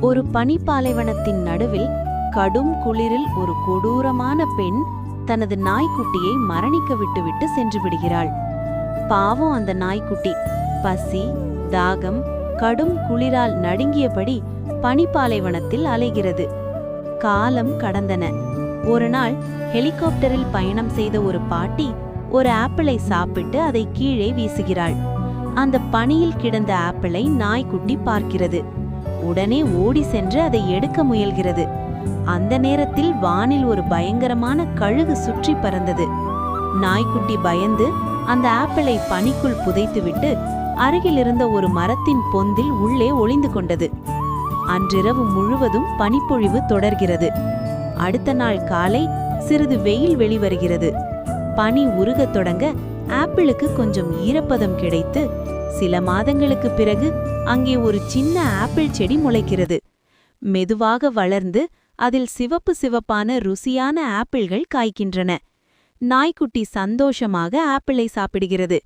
ஒரு பனிப்பாலைவனத்தின் நடுவில் கடும் குளிரில் ஒரு கொடூரமான பெண் தனது நாய்க்குட்டியை மரணிக்க விட்டுவிட்டு சென்று விடுகிறாள். பாவம் அந்த நாய்க்குட்டி பசி, தாகம், கடும் குளிரால் நடுங்கியபடி பனிப்பாலைவனத்தில் அலைகிறது. காலம் கடந்தன. ஒரு நாள் ஹெலிகாப்டரில் பயணம் செய்த ஒரு பாட்டி ஒரு ஆப்பிளை சாப்பிட்டு அதை கீழே வீசுகிறாள். அந்த பனியில் கிடந்த ஆப்பிளை நாய்க்குட்டி பார்க்கிறது. உடனே ஓடி சென்று அதை எடுக்க முயல்கிறது. அந்த நேரத்தில் வானில் ஒரு பயங்கரமான கழுகு சுற்றி பறந்தது. நாய்க்குட்டி பயந்து அந்த ஆப்பிளை பனிக்குள் புதைத்துவிட்டு அருகில் இருந்த ஒரு மரத்தின் பொந்தில் உள்ளே ஒளிந்து கொண்டது. அன்றிரவு முழுவதும் பனிப்பொழிவு தொடர்கிறது. அடுத்த நாள் காலை சிறிது வெயில் வெளிவருகிறது. பனி உருகத் தொடங்க ஆப்பிளுக்கு கொஞ்சம் ஈரப்பதம் கிடைத்து சில மாதங்களுக்கு பிறகு அங்கே ஒரு சின்ன ஆப்பிள் செடி முளைக்கிறது. மெதுவாக வளர்ந்து அதில் சிவப்பு சிவப்பான ருசியான ஆப்பிள்கள் காய்க்கின்றன. நாய்க்குட்டி சந்தோஷமாக ஆப்பிளை சாப்பிடுகிறது.